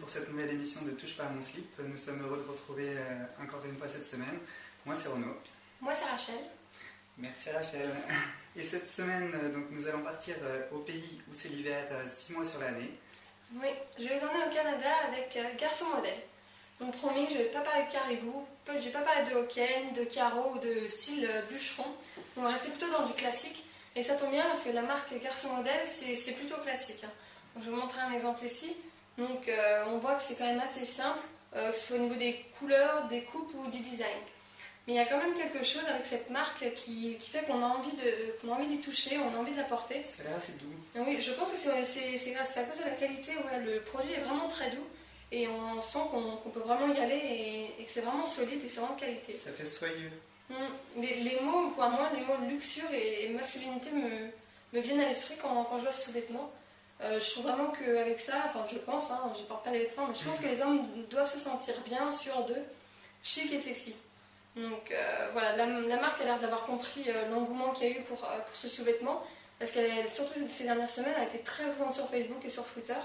pour cette nouvelle émission de Touche pas à mon slip. Nous sommes heureux de vous retrouver encore une fois cette semaine. Moi c'est Renaud. Moi c'est Rachel. Merci Rachel. Et cette semaine, donc, nous allons partir au pays où c'est l'hiver 6 mois sur l'année. Oui, je vais vous emmener au Canada avec Garçon Modèle. Donc promis, je ne vais pas parler de caribou, je ne vais pas parler de hockey, ni de carreau ou de style bûcheron. On va rester plutôt dans du classique. Et ça tombe bien parce que la marque Garçon Modèle, c'est plutôt classique. Donc, je vais vous montrer un exemple ici. Donc on voit que c'est quand même assez simple, que ce soit au niveau des couleurs, des coupes ou du design. Mais il y a quand même quelque chose avec cette marque qui fait qu'on a envie d'y toucher, on a envie de la porter. Ça a l'air assez doux. Oui, je pense que c'est à cause de la qualité, ouais, le produit est vraiment très doux. Et on sent qu'on peut vraiment y aller et que c'est vraiment solide et c'est vraiment de qualité. Ça fait soyeux. Les mots, pour moi, les mots luxure et masculinité me viennent à l'esprit quand je vois ce sous-vêtement. Je trouve vraiment qu'avec ça, enfin je pense, je ne porte pas les vêtements, mais je pense que les hommes doivent se sentir bien sûrs d'eux, chic et sexy. Donc voilà, la marque a l'air d'avoir compris l'engouement qu'il y a eu pour ce sous-vêtement. Parce qu'elle, surtout ces dernières semaines, elle a été très présente sur Facebook et sur Twitter,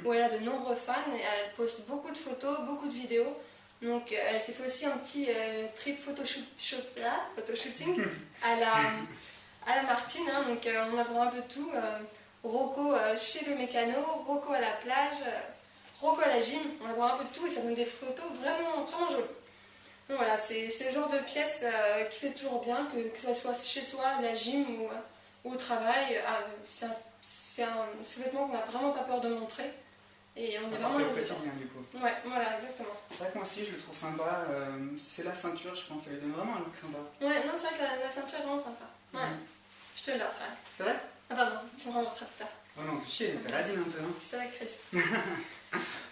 où elle a de nombreux fans, et elle poste beaucoup de photos, beaucoup de vidéos. Donc elle s'est fait aussi un petit trip photoshooting à la Martine, donc on a droit un peu de tout. Rocco chez le mécano, Rocco à la plage, Rocco à la gym, on a droit un peu de tout et ça donne des photos vraiment, vraiment jolies. Donc voilà, c'est le genre de pièce qui fait toujours bien, que ça soit chez soi, à la gym ou au travail. C'est un sous-vêtement qu'on n'a vraiment pas peur de montrer. Et on est vraiment les quotidien du coup. Ouais, voilà, exactement. C'est vrai que moi aussi je le trouve sympa. C'est la ceinture, je pense, ça lui donne vraiment un look sympa. Ouais, non, c'est vrai que la ceinture est vraiment sympa. Ouais. Je te l'offre. C'est vrai? Enfin non, tu me rembourseras plus tard. Oh non, t'es chier, t'es radine un peu. C'est vrai, Chris.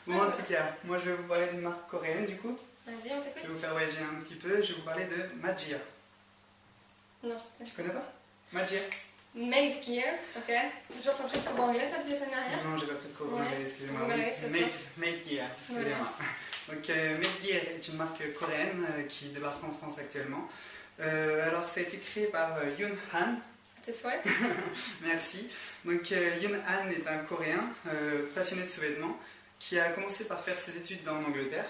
Bon, en tout cas, moi je vais vous parler d'une marque coréenne du coup. Vas-y, on t'écoute. Je vais vous faire voyager un petit peu, je vais vous parler de Magir. Non. Tu connais pas? Magir. Made Gear, ok. J'ai toujours pas pris de cours d'anglais, t'as dit la semaine dernière? Non, j'ai pas pris de cours d'anglais, excusez-moi. Ouais, Made Gear, excusez-moi. Donc Made Gear est une marque coréenne qui débarque en France actuellement. Alors ça a été créé par Yoon Han. Tes souhaits. Merci. Donc Yoon Han est un Coréen passionné de sous-vêtements qui a commencé par faire ses études en Angleterre.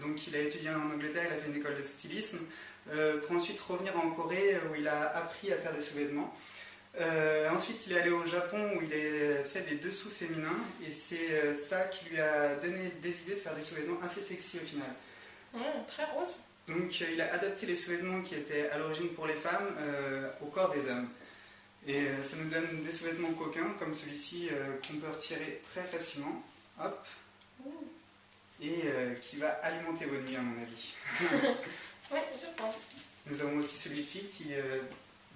Donc il a étudié en Angleterre, il a fait une école de stylisme pour ensuite revenir en Corée où il a appris à faire des sous-vêtements. Ensuite il est allé au Japon où il a fait des dessous féminins et c'est ça qui lui a donné des idées de faire des sous-vêtements assez sexy au final. Très rose. Donc il a adapté les sous-vêtements qui étaient à l'origine pour les femmes au corps des hommes. Et ça nous donne des sous-vêtements coquins comme celui-ci qu'on peut retirer très facilement. Hop. Et qui va alimenter vos nuits à mon avis. Oui, je pense. Nous avons aussi celui-ci qui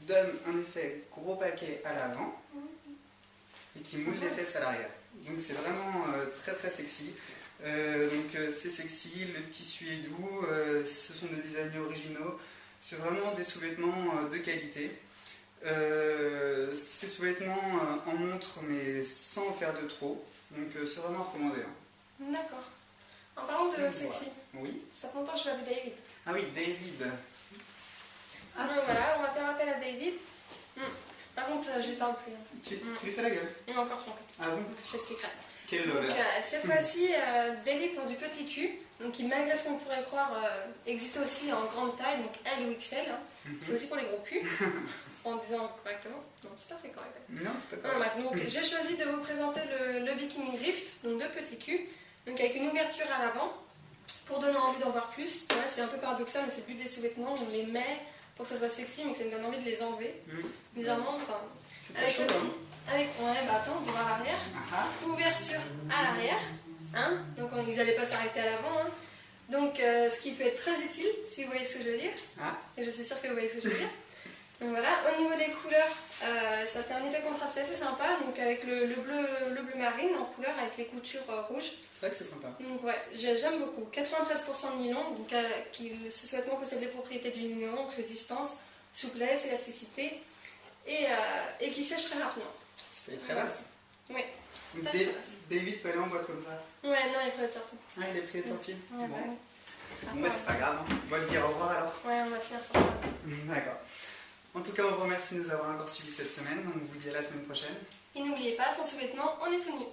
donne un effet gros paquet à l'avant et qui moule les fesses à l'arrière. Donc c'est vraiment très très sexy. C'est sexy, le tissu est doux, ce sont des designs originaux, c'est vraiment des sous-vêtements de qualité. Ces sous-vêtements en montrent mais sans en faire de trop, donc c'est vraiment recommandé. D'accord. En parlant de sexy, oui. ça fait longtemps que je suis avec David. Ah oui, David. Donc voilà, on va faire appel à David. Par contre, je lui parle plus. Tu lui fais la gueule? Il m'a encore trompé. Ah bon? Je t'expliquerai. Quel Donc lover. cette fois-ci, David porte du petit cul, donc qui malgré ce qu'on pourrait croire existe aussi en grande taille, donc L ou XL. C'est aussi pour les gros culs, en disant correctement. Non, c'est pas très correct. Non, c'est pas correct. Donc j'ai choisi de vous présenter le Bikini Rift, donc de petit cul, donc avec une ouverture à l'avant, pour donner envie d'en voir plus. Ouais, c'est un peu paradoxal, mais c'est le but des sous-vêtements, on les met pour que ça soit sexy, mais que ça nous donne envie de les enlever. Bizarrement, enfin. C'est très chaud, attends, on va à l'arrière. Ouverture à l'arrière. Donc ils n'allaient pas s'arrêter à l'avant. Donc ce qui peut être très utile, si vous voyez ce que je veux dire. Et je suis sûre que vous voyez ce que je veux dire. Donc voilà, au niveau des couleurs, ça fait un effet contrasté assez sympa. Donc avec le bleu marine en couleur avec les coutures rouges. C'est vrai que c'est sympa. Donc ouais, j'aime beaucoup. 93% de nylon, donc ce sous-vêtement possède les propriétés du nylon, donc résistance, souplesse, élasticité et qui sèche très rapidement. C'était très basse. Oui. David peut aller en boîte comme ça. Ouais, non, il faut être sorti. Ah, il est pris d'être sorti. Ouais, bon. Ouais. Mais c'est pas grave, on va lui dire au revoir alors. Ouais, on va finir sur ça. D'accord. En tout cas, on vous remercie de nous avoir encore suivis cette semaine. On vous dit à la semaine prochaine. Et n'oubliez pas, sans sous-vêtements, on est tout nu.